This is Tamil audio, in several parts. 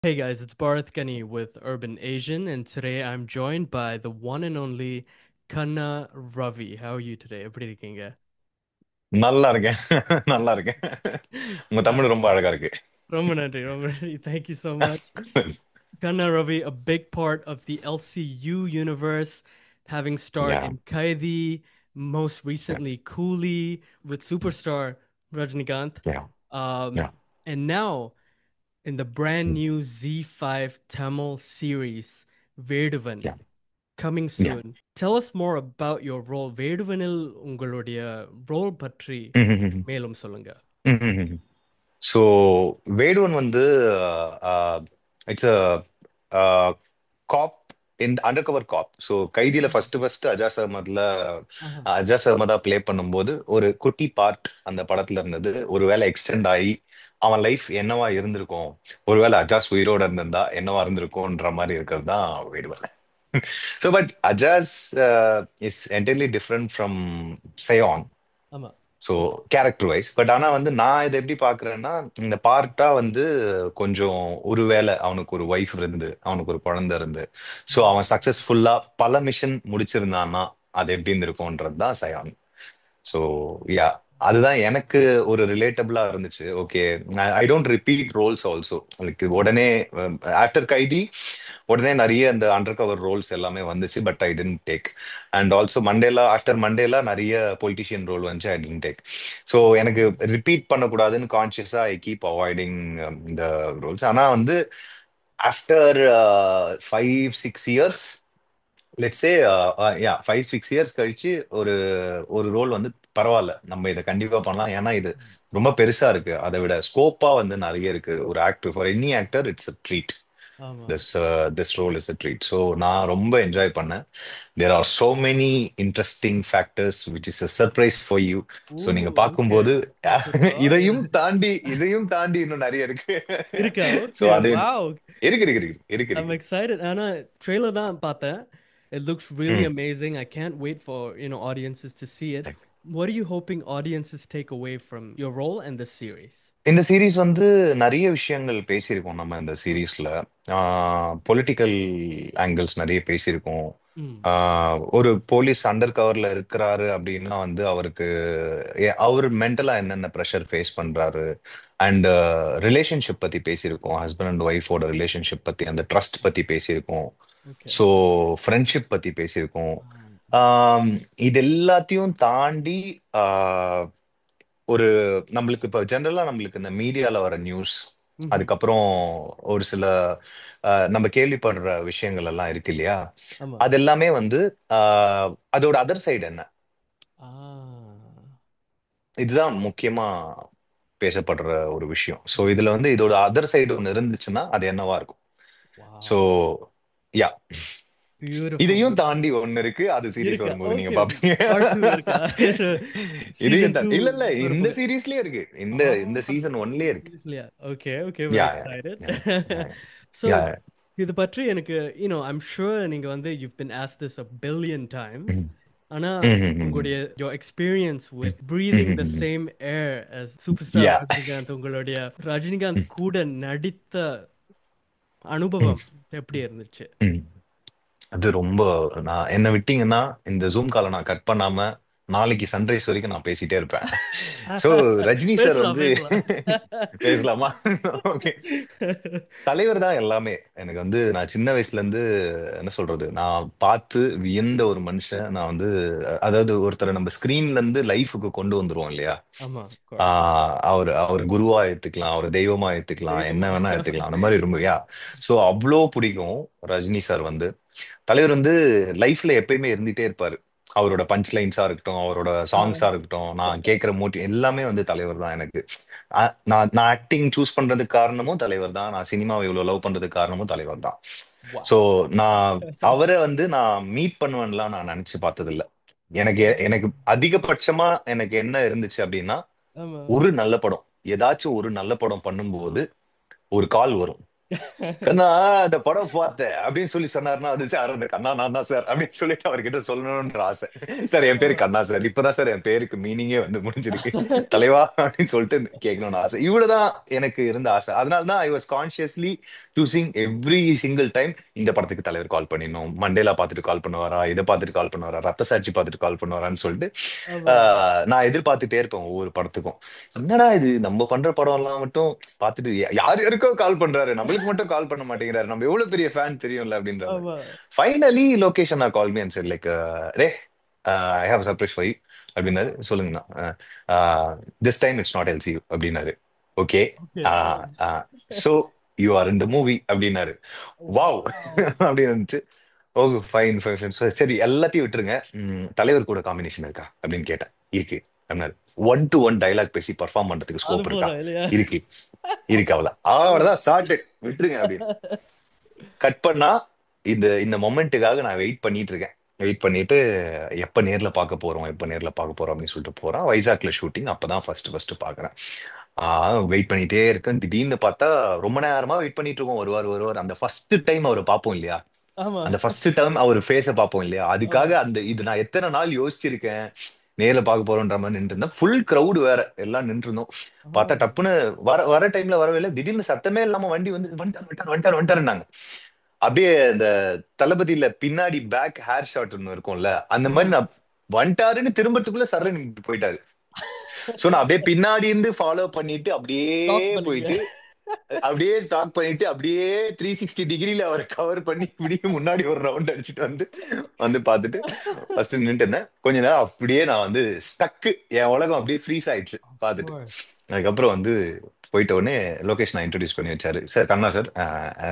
Hey guys, it's Barath Gunny with Urban Asian, and today I'm joined by the one and only Kanna Ravi. How are you today? எப்படி இருக்கீங்க? நல்லா இருக்கேன். நல்லா இருக்கேன். உங்க Uh, தமிழ் ரொம்ப அழகா இருக்கு. ரொம்ப நன்றி, ரொம்ப நன்றி. Thank you so much. Kanna Ravi, a big part of the LCU universe, having starred Yeah, in Kaidi, most yeah, recently Coolie with superstar Rajnikant, yeah, um, yeah, and now in the brand mm, new Z5 Tamil series, Veduvan. yeah, Coming yeah. soon. Tell us more about your role. வேடுவனில் உங்களுடைய ரோல் பற்றி ம்ஹும். மேலும் சொல்லுங்க. ம்ஹும். So வேடுவன் வந்து it's a cop in under cover cop. So கைதியில ஃபர்ஸ்ட் ஃபர்ஸ்ட் அஜாஸ் அகமதுல ஆஹா. அஜாஸ் அகமதா ப்ளே பண்ணும்போது ஒரு குட்டி பார்ட் அந்த படத்துல இருந்தது. ஒருவேளை எக்ஸ்டெண்ட் ஆகி அவன் லைஃப் என்னவா இருந்திருக்கும், ஒருவேளை அஜாஸ் உயிரோட இருந்திருந்தா என்னவா இருந்திருக்கும்ன்ற மாதிரி இருக்கிறது தான் Veduvan. So but Ajaz is entirely different from Sayan. ஆமா. ஸோ கேரக்டர் வைஸ் பட் ஆனா வந்து நான் இதை எப்படி பாக்குறேன்னா, இந்த பார்ட்டா வந்து கொஞ்சம் ஒருவேளை அவனுக்கு ஒரு ஒய்ஃப் இருந்து அவனுக்கு ஒரு குழந்தை இருந்து ஸோ அவன் சக்சஸ்ஃபுல்லா பல மிஷன் முடிச்சிருந்தான்னா அது எப்படி இருந்திருக்கும்ன்றது தான் சயான். ஸோ யா, அதுதான் எனக்கு ஒரு ரிலேட்டபிளா இருந்துச்சு. Okay, I don't repeat roles also. Like உடனே ஆஃப்டர் கைதி உடனே நிறைய அந்த அண்டர் கவர் ரோல்ஸ் எல்லாமே வந்துச்சு, but I didn't take. And also Mandela, after Mandela நிறைய பொலிட்டிஷியன் ரோல் வந்துச்சு, ஐ டென்ட் டேக். ஸோ எனக்கு ரிப்பீட் பண்ணக்கூடாதுன்னு கான்சியஸா ஐ கீப் அவாய்டிங் இந்த ரோல்ஸ். ஆனா வந்து after 5-6 years, let's say, ya 5-6 years கழிச்சு ஒரு ஒரு ரோல் வந்து பரவாயில்ல, நம்ம இதை கண்டிப்பா பண்ணலாம், ஏன்னா இது ரொம்ப பெருசா இருக்கு, அதை விட ஸ்கோப்பா வந்து நிறைய இருக்கு. ஒரு actor, for any actor it's a treat. ஆமா. This role is a treat. So நான் ரொம்ப என்ஜாய் பண்ணேன். There are so many interesting factors which is a surprise for you. Oh, so நீங்க ஓகே. பார்க்கும்போது அச்சச்சோ. இதையும் தாண்டி இன்னும் நிறைய இருக்கு. இருக்கா? So okay. அது வாவ். இருக்கு இருக்கு இருக்கு இருக்கு I'm இருக்கு. excited. ஆனா ட்ரெய்லர் தான் பார்த்தேன். It looks really ம். amazing. I can't wait for, audiences to see it. What are you hoping audiences take away from your role and the series? இந்த சீரீஸ் வந்து நிறைய விஷயங்கள் பேசியிருக்கோம். நம்ம இந்த சீரீஸ்ல பொலிட்டிக்கல் ஆங்கிள்ஸ் நிறைய பேசியிருக்கோம். ம். ஒரு போலீஸ் அண்டர் கவர்ல இருக்கிறாரு அப்படின்னா வந்து அவருக்கு அவர் மென்டலா என்னென்ன ப்ரெஷர் ஃபேஸ் பண்றாரு. அண்ட் ரிலேஷன்ஷிப் பத்தி பேசியிருக்கோம், ஹஸ்பண்ட் அண்ட் ஒய்ஃபோட ரிலேஷன்ஷிப் பத்தி, அந்த ட்ரஸ்ட் பத்தி பேசியிருக்கோம். Okay. ஸோ ஃப்ரெண்ட்ஷிப் பத்தி பேசியிருக்கோம். ஆம். ஆம், இது எல்லாத்தையும் தாண்டி ஒரு நம்மளுக்கு இப்ப ஜெனரலா நம்மளுக்கு இந்த மீடியால வர நியூஸ், ம்ஹும். அதுக்கப்புறம் ஒரு சில நம்ம கேள்விப்படுற விஷயங்கள் எல்லாம் இருக்கு இல்லையா, ஆமா. அது எல்லாமே வந்து அதோட அதர் சைடு என்ன, ஆ. இதுதான் முக்கியமா பேசப்படுற ஒரு விஷயம். ஸோ இதுல வந்து இதோட அதர் சைடு ஒன்று இருந்துச்சுன்னா அது என்னவா இருக்கும். So Wow. யா, Beautiful. இதையும் தாண்டி ஒண்ணு இருக்கு, அது சீரிஸ் இருக்கா? வரும்போது நீங்க ஓகே. பாப்பீங்க. பார்ட் 2 இருக்கா? இதையும் சீசன் 2 தாண்டி இல்ல இல்ல, இந்த வரப்போகுது. சீரீஸ்லயே இருக்கு, இந்த ஆ, இந்த சீசன் ஒன்லயே இருக்கு. சீரியஸ்லியா? Okay, okay. Very yeah yeah excited. Yeah yeah so yeah. இது பற்றி எனக்கு ஐம் ஷூர் நீங்க வந்து you've been asked this a billion times. ம், ஆனா ம், ம், ம், உங்களுடைய your experience ம், with breathing the ம். same air as superstar யா. ரஜினிகாந்த், உங்களுடைய ரஜினிகாந்த் ம், கூட நடித்த ம், அனுபவம் எப்படி இருந்துச்சு? ம். அது ரொம்ப, நான் என்ன விட்டீங்கன்னா இந்த ஜூம் காலை நான் கட் பண்ணாம நாளைக்கு சன்ரைஸ் வரைக்கும் நான் பேசிட்டே இருப்பேன். சோ ரஜினி சார் பேசலாம், வந்து பேசலாம். பேசலாமா? ஓகே. தலைவர் தான் எல்லாமே எனக்கு வந்து. நான் சின்ன வயசுல இருந்து என்ன சொல்றது, நான் பார்த்து வியந்த ஒரு மனுஷன். நான் வந்து அதாவது ஒருத்தரை நம்ம ஸ்கிரீன்ல இருந்து லைஃபுக்கு கொண்டு வந்துருவோம் இல்லையா. ஆமா, of course. அவர் அவர் குருவா ஏத்துக்கலாம், அவர் தெய்வமா ஏத்துக்கலாம், என்ன தெய்வமா. வேணா ஏத்துக்கலாம், அந்த மாதிரி ரொம்ப யா. ஸோ அவ்வளோ பிடிக்கும் ரஜினி சார் வந்து. தலைவர் வந்து லைஃப்ல எப்பயுமே இருந்துட்டே இருப்பாரு. அவரோட பஞ்ச் லைன்ஸா இருக்கட்டும், அவரோட சாங்ஸா இருக்கட்டும், நான் கேட்கிற எல்லாமே வந்து தலைவர் தான் எனக்கு. நான் நான் ஆக்டிங் சூஸ் பண்றதுக்கு காரணமும் தலைவர் தான், நான் சினிமாவை இவ்வளவு லவ் பண்றதுக்கு காரணமும் தலைவர் தான். So Wow. நான் அவரை வந்து நான் மீட் பண்ணுவேன்லாம் நான் நினைச்சு பார்த்தது இல்ல. எனக்கு எனக்கு அதிகபட்சமா எனக்கு என்ன இருந்துச்சு அப்படின்னா, ஆமா. ஒரு நல்ல படம், ஏதாச்சும் ஒரு நல்ல படம் பண்ணும்போது ஒரு கால் வரும். கண்ணா அந்த படம் பார்த்தேன் அப்படின்னு சொல்லி சொன்னாருன்னா அது சார் அந்த கண்ணா நான் தான் சார் அப்படின்னு சொல்லிட்டு அவர்கிட்ட சொல்லணும்ன்ற ஆசை. சார் என் பேரு ஆமா. கண்ணா சார், இப்பதான் சார் என் பேருக்கு மீனிங்கே வந்து முடிஞ்சிருக்கு தலைவா அப்படின்னு சொல்லிட்டு கேட்கணும்னு ஆசை. இவ்வளவுதான் எனக்கு இருந்த ஆசை. அதனால தான் I was consciously choosing every single time இந்த படத்துக்கு தலைவர் கால் பண்ணிடணும், மண்டேலா பார்த்துட்டு கால் பண்ணுவாரா, இதை பார்த்துட்டு கால் பண்ணுவாரா, ரத்த சாட்சி பார்த்துட்டு கால் பண்ணுவாரான்னு சொல்லிட்டு ஆமா. நான் எதிர்பார்த்துட்டே இருப்பேன் ஒவ்வொரு படத்துக்கும். என்னடா இது நம்ம பண்ற படம் எல்லாம் மட்டும் பார்த்துட்டு யார் யாருக்கோ கால் பண்றாரு, நம்மளுக்கு மட்டும் கால் பண்ண மாட்டேங்கிறாரு, நம்ம எவ்வளவு பெரிய ஃபேன் தெரியும்ல அப்படின்ற மாதிரி. ஆமா. ஃபைனலி லொகேஷன் நான் call me and set like, day I have surprise for you அப்படின்னாரு. சொல்லுங்கண்ணா. This time it's not LCU அப்படின்னாரு. Okay. Okay. So you are in the movie அப்படின்னாரு. Wow wow. அப்படின்னு இருந்துச்சு. Okay fine fine fine. சரி எல்லாத்தையும் விட்டுருங்க, தலைவர் கூட காம்பினேஷன் இருக்கா அப்படின்னு கேட்டேன். இருக்கு அப்படின்னாரு. ஒன் டு ஒன் டைலாக் பேசி பர்ஃபார்ம் பண்றதுக்கு அது ஸ்கோப் இருக்கா? போதும் இல்லையா? இருக்கு. இருக்கு அவ்வளோ அவ்வளவுதான் சார்ட்டட், விட்டுருங்க அப்படின்னு கட் பண்ணா. இந்த இந்த மொமெண்ட்டுக்காக நான் வெயிட் பண்ணிட்டு இருக்கேன். வெயிட் பண்ணிட்டு எப்ப நேர்ல பார்க்க போறோம், எப்ப நேர்ல பார்க்க போறோம் அப்படின்னு சொல்லிட்டு போறான். வைசாக்ல ஷூட்டிங், அப்பதான் ஃபர்ஸ்ட் ஃபர்ஸ்ட் பாக்குறேன். வெயிட் பண்ணிட்டே இருக்கேன். திடீர்னு பார்த்தா ரொம்ப நேரமா வெயிட் பண்ணிட்டு இருக்கோம். வருவார் வருவார். அந்த ஃபர்ஸ்ட் டைம் அவரை பார்ப்போம் இல்லையா, ஆமா. அந்த ஃபர்ஸ்ட் டைம் அவர் ஃபேஸ பார்ப்போம் இல்லையா, அதுக்காக ஆமா. அந்த இது நான் எத்தனை நாள் யோசிச்சிருக்கேன். நேர்ல பார்க்க போறோன்ற மாதிரி நின்று இருந்தேன். ஃபுல் கிரவுட் வேற, எல்லாம் நின்று இருந்தோம். பார்த்தா ஆ. டப்புன்னு வர வர டைம்ல வரவே இல்லை. திடீர்னு சத்தமே இல்லாம வண்டி வந்து வந்துட்டார் வந்துட்டார் வந்துட்டார் வந்துட்டாருன்னாங்க. அப்படியே இந்த தளபதியில பின்னாடி பேக் ஹேர் ஷாட் ஒண்ணு இருக்கும்ல, அந்த ஆமா. மாதிரி நான் வந்துட்டாருன்னு திரும்பறதுக்குள்ள சரண் போயிட்டாரு. சோ நான் அப்படியே பின்னாடி இருந்து ஃபாலோ பண்ணிட்டு அப்படியே ஸ்டாக் பண்ணீங்க. போயிட்டு, அப்படியே ஸ்டாக் பண்ணிட்டு, அப்படியே 360 டிகிரில அவரை கவர் பண்ணி இப்படியே முன்னாடி ஒரு ரவுண்ட் அடிச்சுட்டு வந்து வந்து பார்த்துட்டு ஃபர்ஸ்ட் நின்னுட்டு இருந்தேன். கொஞ்ச நேரம் அப்படியே நான் வந்து ஸ்டக்கு, என் உலகம் அப்படியே ஃப்ரீஸ் ஆயிடுச்சு Of பார்த்துட்டு. course. அதுக்கப்புறம் வந்து போயிட்ட உடனே லோகேஷ் நான் இன்ட்ரடியூஸ் பண்ணி வச்சாரு. Sir Kanna sir,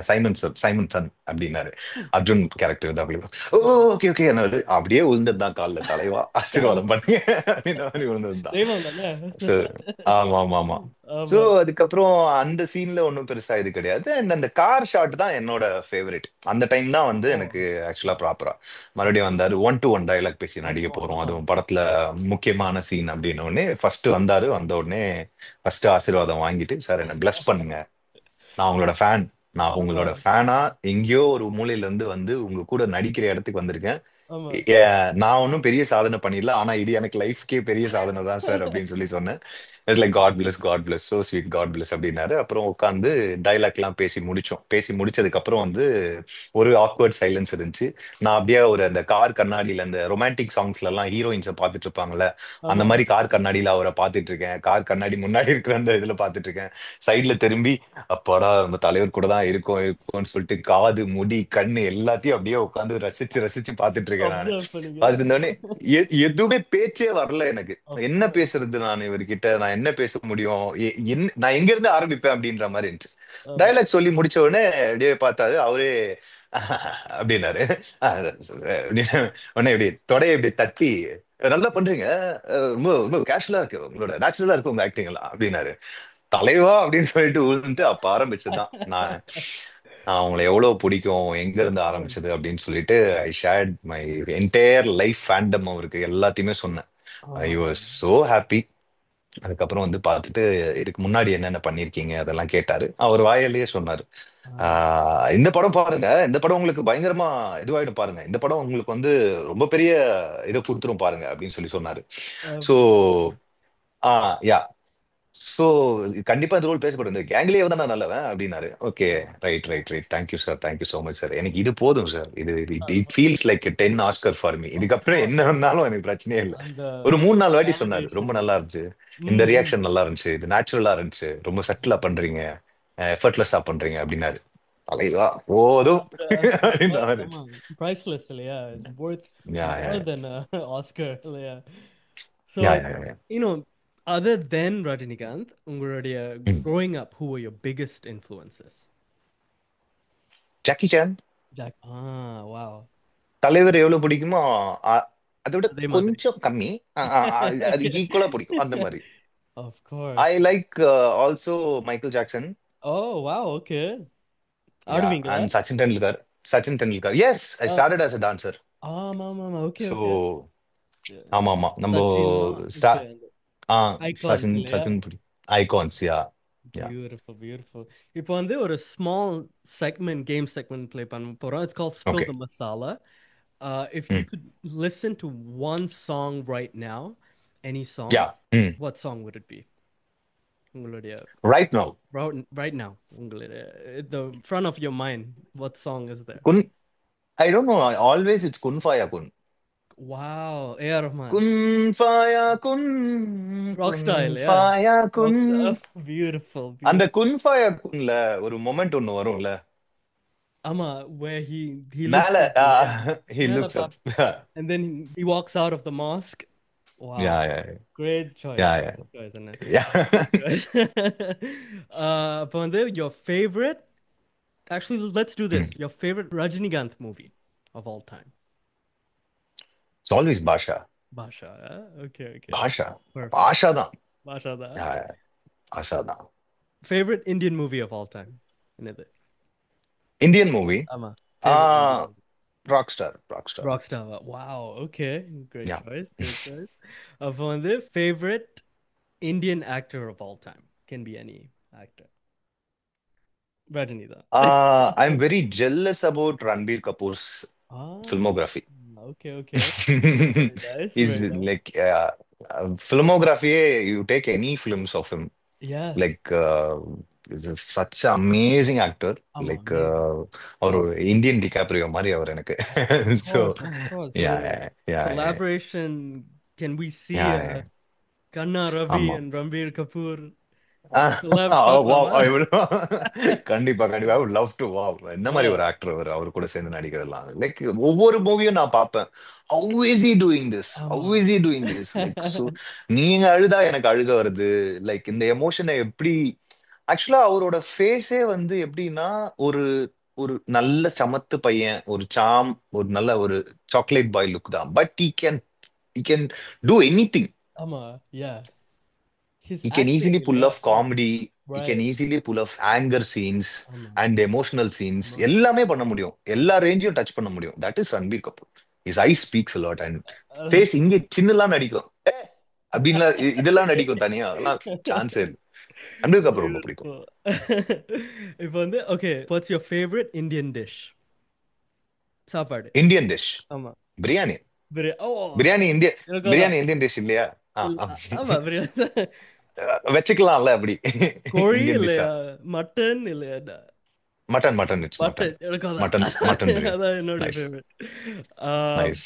Simon sir, Simon son அப்படின்னாரு. அர்ஜுன் கேரக்டர் தான் அப்படி. ஓ ஓகே ஓகே அப்படியே விழுந்தது தான் காலில், தலைவா ஆசீர்வாதம் பண்ணுங்க அப்படின்ற மாதிரி விழுந்தது தான். தெய்வம் தானே. ஸோ ஆமா ஆமா ஆமா. ஸோ ஆமா. அதுக்கப்புறம் அந்த சீன்ல ஒன்றும் பெருசா இது கிடையாது. அண்ட் அந்த கார் ஷாட் தான் என்னோட ஃபேவரட். அந்த டைம் தான் வந்து ஓ. எனக்கு ஆக்சுவலா ப்ராப்பரா மறுபடியும் வந்தாரு. ஒன் டு ஒன் டைலாக் பேசி நடிக்க போறோம், ஆமா. அதுவும் படத்துல முக்கியமான சீன் அப்படின்னு உடனே ஃபர்ஸ்ட் வந்தாரு. வந்த உடனே ஃபர்ஸ்ட் ஆசீர்வாதம் வாங்கிட்டு, சார் என்ன பிளஸ் பண்ணுங்க, நான் உங்களோட ஃபேன், நான் ஆமா. உங்களோட ஃபேனா எங்கேயோ ஒரு மூலையில இருந்து வந்து உங்க கூட நடிக்கிற இடத்துக்கு வந்திருக்கேன். ஆமா. நான் ஒன்றும் பெரிய சாதனை பண்ணிடல, ஆனா இது எனக்கு லைஃப்க்கே பெரிய சாதனை தான் சார் அப்படின்னு சொல்லி சொன்னேன். It's like God bless, God bless, so sweet, God bless அப்படின்னாரு. அப்புறம் உட்காந்து டைலாக் எல்லாம் பேசி முடிச்சோம். பேசி முடிச்சதுக்கு அப்புறம் வந்து ஒரு ஆக்வர்ட் சைலன்ஸ் இருந்துச்சு. நான் அப்படியே ஒரு அந்த கார் கண்ணாடியில அந்த ரொமான்டிக் சாங்ஸ்ல எல்லாம் ஹீரோயின்ஸை பார்த்துட்டு இருப்பாங்கல்ல, அந்த ஆமா. மாதிரி கார் கண்ணாடியில அவரை பார்த்துட்டு இருக்கேன். கார் கண்ணாடி முன்னாடி இருக்கிற அந்த இதுல பார்த்துட்டு இருக்கேன். சைட்ல திரும்பி அப்பாடா நம்ம தலைவர் கூட தான் இருக்கோம் இருக்கோம்னு சொல்லிட்டு காது முடி கண்ணு எல்லாத்தையும் அப்படியே உட்காந்து ரசிச்சு ரசிச்சு பார்த்துட்டு இருக்கேன் நான். அப்சர்வ் பண்ணீங்க. பார்த்துட்டு இருந்தோடனே எதுவுமே பேச்சே வரல எனக்கு. Of என்ன course. பேசுறது, நான் இவர்கிட்ட நான் என்ன பேச முடியும், நான் எங்க இருந்து ஆரம்பிப்பேன் அப்படின்ற மாதிரி இருந்துச்சு. ஆமா. டைலாக் சொல்லி முடிச்ச உடனே அப்படியே பார்த்தாரு அவரே. அப்படின்னாரு. அப்படின்னு உடனே இப்படி தொடையை இப்படி தட்டி, நல்லா பண்றீங்க, ரொம்ப ரொம்ப கேஷுவலா இருக்கு, உங்களோட நேச்சுரலா இருக்கு உங்க ஆக்டிங் எல்லாம் அப்படின்னாரு. தலைவா அப்படின்னு சொல்லிட்டு விழுந்துட்டு அப்ப ஆரம்பிச்சதுதான். நான் நான் உங்களை எவ்வளவு பிடிக்கும், எங்க Of இருந்து course. ஆரம்பிச்சது அப்படின்னு சொல்லிட்டு I shared my entire life fandom அவருக்கு எல்லாத்தையுமே சொன்னேன். I was ah. So happy. அதுக்கப்புறம் வந்து பார்த்துட்டு இதுக்கு முன்னாடி என்னென்ன பண்ணிருக்கீங்க அதெல்லாம் கேட்டாரு. அவர் வாயிலேயே சொன்னாரு. ஆ. இந்த படம் பாருங்க, இந்த படம் உங்களுக்கு பயங்கரமா இதுவாயிடும் பாருங்க, இந்த படம் உங்களுக்கு வந்து ரொம்ப பெரிய இதை கொடுத்துரும் பாருங்க அப்படின்னு சொல்லி சொன்னாரு. ஸோ ஆமா. யா, ஸோ கண்டிப்பா இந்த ரோல் பேசப்படும், இந்த கேங்லேயே தான் நான் நல்லவன் அப்படின்னாரு. ஓகே ஆ. Right right right, thank you sir, thank you so much sir, எனக்கு இது போதும் சார், இது இட் ஆமா. Feels like 10 Oscar for me, Of இதுக்கப்புறம் என்ன course. வந்தாலும் எனக்கு பிரச்சனையே இல்லை. அந்த ஒரு 3 4 வாட்டி சொன்னாரு ரொம்ப வேலிடேஷன். நல்லா இருந்துச்சு, இந்த ம். ம். ரியாக்ஷன் நல்லா இருந்துச்சு, இது நேச்சுரலா இருந்துச்சு, ரொம்ப சட்டிலா பண்றீங்க, எஃபர்ட்லெஸ்ஸா பண்றீங்க அப்படின்னாரு. தலைவா போதும் அந்த அப்படின்ற மாதிரி ஆமா. இருந்துச்சு. பிரைஸ்லெஸ் இல்லையா? It's worth yeah yeah more than a Oscar இல்லையா? So, yeah yeah yeah. you know, other than Rajinikanth, உங்களுடைய growing up, who were your biggest influences? Jackie Chan. Jack. Wow. தலைவர் எவ்வளவு பிடிக்குமோ அதை விட அதே மாதிரி. கொஞ்சம் கம்மி. அது ஈக்குவலா பிடிக்கும் அந்த மாதிரி. Of I course. like also Michael Jackson. Oh, wow. Okay. Yeah, ஆடுவீங்களா? and Sachin Tendulkar. Sachin Tendulkar. Yes, I ah. started as a dancer. ஆமாமாமா. Okay, okay. So, ஆமா ஆமா நம்ம சச்சின். ஸ்டா ஓகே. ஆ ஐகான்ஸ் சச்சின் இல்லையா? சச்சின் ஐகான்ஸ் யா. Yeah. Beautiful, beautiful. இப்போ வந்து ஒரு small segment, game segment play பண்ண போறோம். It's called Spill Okay. the Masala. If you Mm. could listen to one song right now, any song, Yeah. Mm. what song would it be? உங்களுடைய Right now. right now, உங்களுடைய the front of your mind, what song is there? Kun, I don't know. Always it's kun faya kun. Wow, A.R. Rahman. Kun faya kun. Rock Kun style, yeah. faya kun. Rock style. Beautiful, அந்த beautiful. குன் ஃபயா குன்ல ஒரு மொமெண்ட் ஒண்ணு வரும்ல. Ama, where he மேல looks up, yeah. he மேல looks up. Path and then he walks out of the mosque. Yeah, Wow. yeah, Great choice. yeah, Great choice, Anna. yeah, Great yeah. choice. அப்ப வந்து your favorite, actually, let's do this. Mm. Your favorite Rajinikanth movie of all time. It's always Basha. Basha, yeah? Okay, okay. Basha. Perfect. Asha தான். Basha da. Yeah, ஆஷா தான். Favorite Indian movie of all time. என்னது? Indian movie. ஆமா. Favorite Indian movie. Rock star, rock star. Rockstar. Wow. Okay. Great Yeah. choice. Great choice. அப்ப வந்து favorite Indian actor of all time. Can be any actor. Rajini da. I'm very jealous about Ranbir Kapoor's Ah, filmography. okay, okay. Very nice. Is Very nice. like filmography, you take any films of him, Yes. like is such an amazing actor. Like Amazing. Our Indian DiCaprio மாதிரி அவர் எனக்கு. So Of course. yeah, yeah, yeah, Collaboration. Can we see yeah, yeah. Kanna Ravi ஆமா. and Ranbir Kapoor Ah, collab wow, பார்க்கலாமா? I would கண்டிப்பா கண்டிப்பா I would love to. Wow, இந்த மாதிரி Yeah. ஒரு ஆக்டர் அவர் கூட சேர்ந்து நடிக்கிறதெல்லாம் லைக் ஒவ்வொரு மூவியும் நான் பார்ப்பேன். How is he doing this? How ஆமா. is he doing this? Like so நீங்க அழுதா எனக்கு அழுக வருது. லைக் இந்த எமோஷனை எப்படி ஆக்சுவலா அவரோட ஃபேஸே வந்து எப்படின்னா ஒரு ஒரு நல்ல சமத்து பையன், ஒரு சாம், ஒரு நல்ல ஒரு சாக்லேட் பாய் லுக் தான். But he can do anything. ஆமா. Yeah. His He can acting easily pull இல்ல? off comedy. He can Right. easily pull off anger scenes ஆமா. and emotional scenes. ஆமா. எல்லாமே பண்ண முடியும். எல்லா ரேஞ்சையும் டச் பண்ண முடியும். That is Ranbir Kapoor. His eyes speaks a lot and ah, face இங்க சின்னலாம் நடிக்கும். அப்படின்லாம் இதெல்லாம் நடிக்கும் தனியா. அதெல்லாம் சான்ஸே இல்லை. ரன்பீர் கபூர் ரொம்ப பிடிக்கும். Beautiful. இப்போ வந்து okay, what's your favorite Indian dish? சாப்பாடு. இந்தியன் டிஷ் ஆமா. பிரியாணி. ஓ, பிரியாணி இந்திய எனக்கு பிரியாணி அதான். இந்தியன் டிஷ் இல்லையா? இல்ல, ஆமா பிரியாணி. வச்சுக்கலாம்ல அப்படி. கோழி இந்தியன் டிஷ்ஷா? இல்லையா? மட்டன் இல்லையா? Mutton mutton it's mutton. Mutton எனக்கு அதான். Mutton mutton biryani. அதான் என்னுடைய நைஸ் ஃபேவரட். நைஸ்.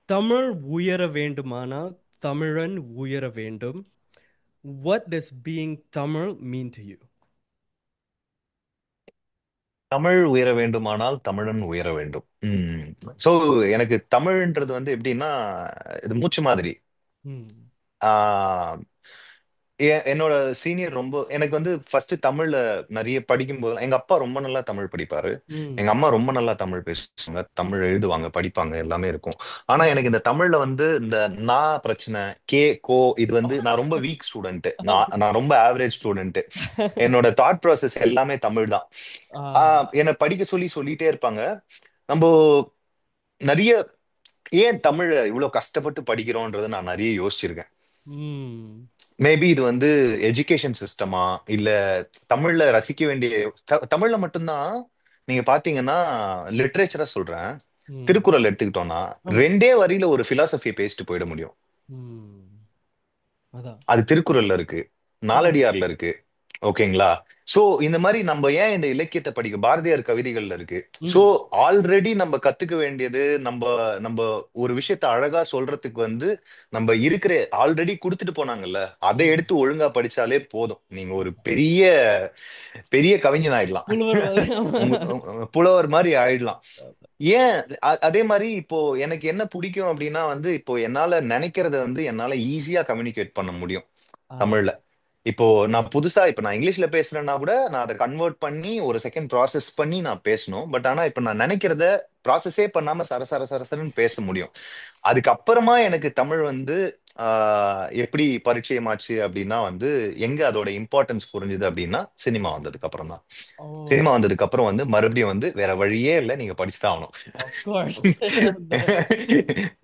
தமிழ் உயர வேண்டுமானால் தமிழன் உயர வேண்டும். What does being Tamil mean to you? Tamil உயர வேண்டுமானால் தமிழன் உயர வேண்டும். சோ எனக்கு தமிழ்ன்றது வந்து எப்படின்னா இது மூச்சு மாதிரி. Hmm. ஆஹ் என்னோட சீனியர் ரொம்ப எனக்கு வந்து ஃபர்ஸ்ட் தமிழ்ல நிறைய படிக்கும் போது எங்க அப்பா ரொம்ப நல்லா தமிழ் படிப்பாரு. Hmm. எங்க அம்மா ரொம்ப நல்லா தமிழ் பேசுவாங்க, தமிழ் எழுதுவாங்க, படிப்பாங்க, எல்லாமே இருக்கும். ஆனா எனக்கு இந்த தமிழ்ல வந்து இந்த நா பிரச்சனை, கே கோ இது வந்து நான் ரொம்ப வீக் ஸ்டூடெண்ட். நான் ரொம்ப ஆவரேஜ் ஸ்டூடெண்ட். என்னோட தாட் ப்ராசஸ் எல்லாமே தமிழ் தான். Ah. என்னை படிக்க சொல்லி சொல்லிட்டே இருப்பாங்க. நம்ம நிறைய ஏன் தமிழ இவ்வளவு கஷ்டப்பட்டு படிக்கிறோன்றதை நான் நிறைய யோசிச்சிருக்கேன். Hmm. மேபி இது வந்து எஜுகேஷன் சிஸ்டமா இல்ல தமிழ்ல ரசிக்க வேண்டிய தமிழ்ல மட்டும்தான். நீங்க பாத்தீங்கன்னா லிட்ரேச்சரா சொல்றேன், Hmm. திருக்குறள் எடுத்துக்கிட்டோம்னா ஆமா. 2 வரியில ஒரு பிலாசபியை பேசிட்டு போயிட முடியும். Hmm. அதான். அது திருக்குறள்ல இருக்கு, Hmm. நாலடியார்ல இருக்கு. ஓகேங்களா? சோ இந்த மாதிரி நம்ம ஏன் இந்த இலக்கியத்தை படிக்க, பாரதியார் கவிதைகள்ல இருக்கு. So Hmm. ஆல்ரெடி நம்ம கத்துக்க வேண்டியது, நம்ம நம்ம ஒரு விஷயத்த அழகா சொல்றதுக்கு வந்து நம்ம இருக்கிற ஆல்ரெடி கொடுத்துட்டு போனாங்கல்ல, அதை Hmm. எடுத்து ஒழுங்கா படிச்சாலே போதும். நீங்க ஒரு பெரிய பெரிய கவிஞன் ஆயிடலாம். புலவர் மாதிரி. ஆமா. புலவர் மாதிரி ஆயிடலாம். ஏன் அதே மாதிரி இப்போ எனக்கு என்ன பிடிக்கும் அப்படின்னா வந்து இப்போ என்னால நினைக்கிறத வந்து என்னால ஈஸியா கம்யூனிகேட் பண்ண முடியும் Ah. தமிழ்ல. இப்போ நான் புதுசா இப்ப நான் இங்கிலீஷ்ல பேசுறேன்னா கூட நான் அதை கன்வெர்ட் பண்ணி ஒரு செகண்ட் ப்ராசஸ் பண்ணி நான் பேசணும். பட் ஆனா இப்ப நான் நினைக்கிறத ப்ராசஸே பண்ணாம சர சர சரசரன்னு பேச முடியும். அதுக்கப்புறமா எனக்கு தமிழ் வந்து எப்படி பரிச்சயமாச்சு அப்படின்னா வந்து எங்க அதோட இம்பார்ட்டன்ஸ் புரிஞ்சுது அப்படின்னா சினிமா வந்ததுக்கு அப்புறம் தான். சினிமா Oh, வந்ததுக்கு அப்புறம் வந்து மறுபடியும் வந்து வேற வழியே இல்லை, நீங்க படிச்சுதான் ஆகணும். of course.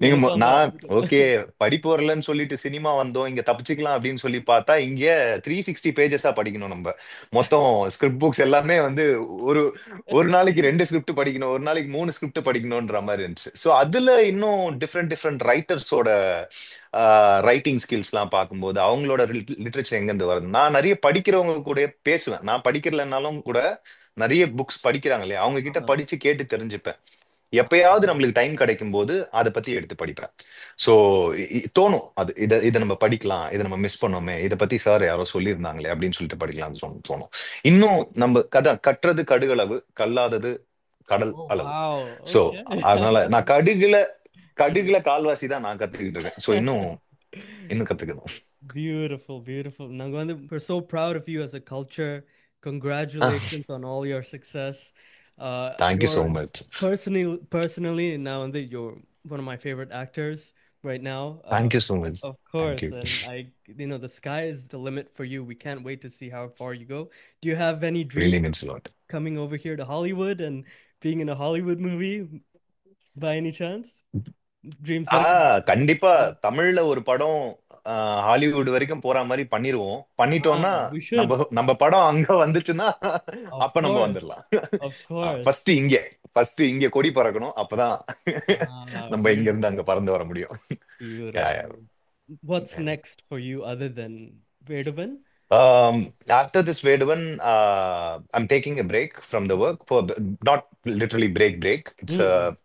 நீங்க எனக்கும் தான் நான் அப்படிதான். ஓகே படிப்பு வரலன்னு சொல்லிட்டு சினிமா வந்தோம் இங்க தப்பிச்சுக்கலாம் அப்படின்னு சொல்லி பார்த்தா இங்க 360 பேஜஸா படிக்கணும் நம்ம. மொத்தம் ஸ்கிரிப்ட் புக்ஸ் எல்லாமே வந்து ஒரு ஒரு நாளைக்கு 2 ஸ்கிரிப்ட் படிக்கணும், ஒரு நாளைக்கு 3 ஸ்கிரிப்ட் படிக்கணும்ன்ற மாதிரி இருந்துச்சு. ஸோ அதுல இன்னும் டிஃப்ரெண்ட் டிஃப்ரெண்ட் ரைட்டர்ஸோட ரைட்டிங் ஸ்கில்ஸ்லாம் பார்க்கும்போது அவங்களோட லிட்ரேச்சர் எங்கேருந்து வருது. நான் நிறைய படிக்கிறவங்க கூட பேசுவேன், நான் படிக்கிறலனாலும் கூட நிறைய புக்ஸ் படிக்கிறாங்க இல்லையா, அவங்க கிட்ட ஆஹா. படிச்சு கேட்டு தெரிஞ்சுப்பேன். எப்பயாவது நம்மளுக்கு டைம் கிடைக்கும் போது அதை பத்தி எடுத்து படிப்பேன். ஸோ தோணும் அது இதை நம்ம படிக்கலாம், இதை நம்ம மிஸ் பண்ணோமே, இதை பத்தி சார் யாரோ சொல்லியிருந்தாங்களே அப்படின்னு சொல்லிட்டு படிக்கலாம்னு தோணும். இன்னும் நம்ம கதை கட்டுறது கடுகளவு, கல்லாதது கடல் Oh, அளவு. wow. So Okay. அதனால நான் கடுகுல கடுகுல கால்வாசி தான் நான் கத்துக்கிட்டு இருக்கேன். ஸோ இன்னும் இன்னும் கத்துக்கணும். Beautiful, beautiful. Nangwanda, we're so proud of you as a culture. Ah, Congratulations on all your success. Thank you so You're much. personally now you're one of my favorite actors right now. Thank you so much. Of thank you. course, and the sky is the limit for you. We can't wait to see how far you go. Do you have any dreams really of means lot. coming over here to Hollywood and being in a Hollywood movie by any chance? Dreams that கண்டிப்பா தமிழ்ல ஒரு படம் ஹாலிவுட் வரைக்கும் போற மாதிரி பண்ணிருவோம். பண்ணிட்டோம்னா we should. நம்ம நம்ம படம் அங்க வந்துச்சுன்னா Of அப்ப நம்ம course. வந்துடலாம். Of course. ஃபர்ஸ்ட் இங்க கொடி பறக்கணும், அப்பதான் நம்ம இங்க இருந்து Beautiful. அங்க பறந்து வர முடியும். Yeah, yeah, Beautiful. What's yeah. next for you other than Vedavan? After this Vedavan, I'm taking a break from the work for not literally break. It's Mm-mm. a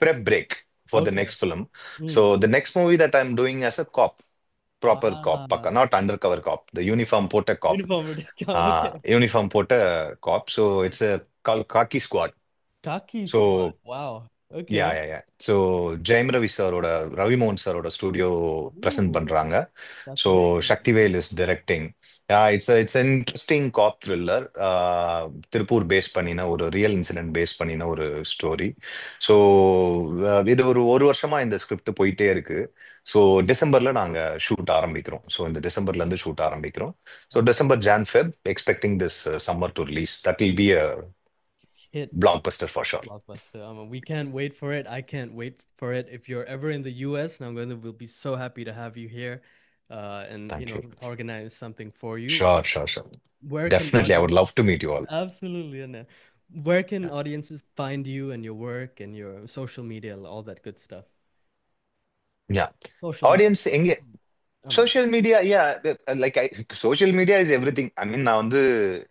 prep break for the Okay. next film. So Mm. the next movie that I'm doing as a cop, proper cop, Ah, not undercover cop, the uniform porter cop, uniform. Okay. uniform porter cop. So it's a called Khaki Squad. Khaki squad. So Wow. yeah, Okay. yeah, yeah. So Jayam Ravi சாரோட ரவி மோகன் சாரோட ஸ்டுடியோ பிரசன்ட் Ooh, பண்றாங்க. that's So amazing. Shaktivel is directing. Yeah, it's an interesting cop thriller. Tiruppur base பண்ணின ஒரு ரியல் இன்சிடென்ட் பேஸ் பண்ணின ஒரு ஸ்டோரி. ஸோ இது ஒரு வருஷமா இந்த ஸ்கிரிப்ட் போயிட்டே இருக்கு. ஸோ டிசம்பர்ல நாங்க ஷூட் ஆரம்பிக்கிறோம். ஸோ இந்த டிசம்பர்ல இருந்து ஷூட் ஆரம்பிக்கிறோம். So Wow. December Jan Feb expecting this summer to release. That will be a Hit blockbuster for sure. blockbuster. We can't wait for it. I can't wait for it. If you're ever in the US, Nangwanda, we'll be so happy to have you here, and thank you. organize something for you. Sure. Where can Definitely, I would audience love to meet you all. Absolutely, Anna. Where can Yeah. audiences find you and your work and your social media, all that good stuff? Yeah. Social media. Audience, Um, social media, yeah, social media is everything. I mean, நான் வந்து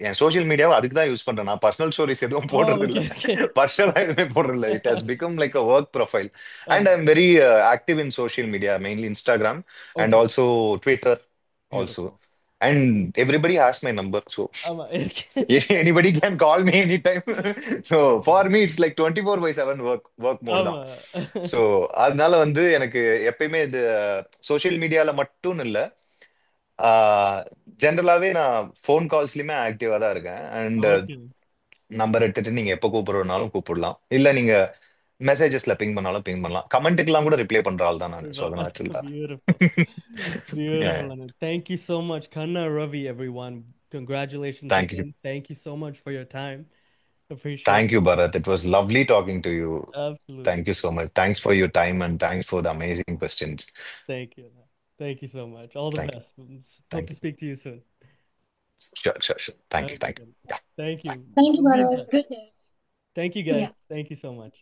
என் சோஷியல் மீடியாவை அதுக்கு தான் யூஸ் பண்றேன். நான் பர்சனல் ஸ்டோரிஸ் எதுவும் oh, போடுறது இல்ல, okay, okay. பர்சனலா எதுவுமே போடுறது இல்ல. It has become like a work profile. And I am Um, very active in social media, mainly Instagram and okay, also Twitter also. beautiful. And everybody has my number, so Okay. anybody can call me anytime. So for me, it's like 24/7 work mode தான். Um, ஸோ அதனால வந்து எனக்கு எப்பயுமே இது சோஷியல் மீடியால மட்டும் இல்ல, ஜென்ரலாவே நான் ஃபோன் கால்ஸ்லயுமே ஆக்டிவா தான் இருக்கேன். And okay. நம்பர் எடுத்துட்டு நீங்க எப்போ கூப்பிடுறதுனாலும் கூப்பிடலாம், இல்ல நீங்க மெசேஜஸ்ல பிங் பண்ணாலும் பிங் பண்ணலாம். கமெண்ட்டுக்கெல்லாம் கூட ரிப்ளை பண்ற ஆள் தான் நான். ஸோ அதனால வச்சிருந்தா. Beautiful. Beautiful, Anna. Thank you so much, Kanna Ravi, everyone. Congratulations thank you. again. Thank you so much for your time. Appreciate thank you it. Bharath, it was lovely talking to you. Absolutely. Thank you so much. Thanks for your time and thanks for the amazing questions. Thank you. Thank you so much. All the Thank you. best. Hope Thank to you. speak to you soon. Sure. Thank you. Okay, Thank you. then. Yeah. Thank Bye. you. Thank you, We'll be in Bharat. touch. Good day. Thank you, guys. Yeah. Thank you so much.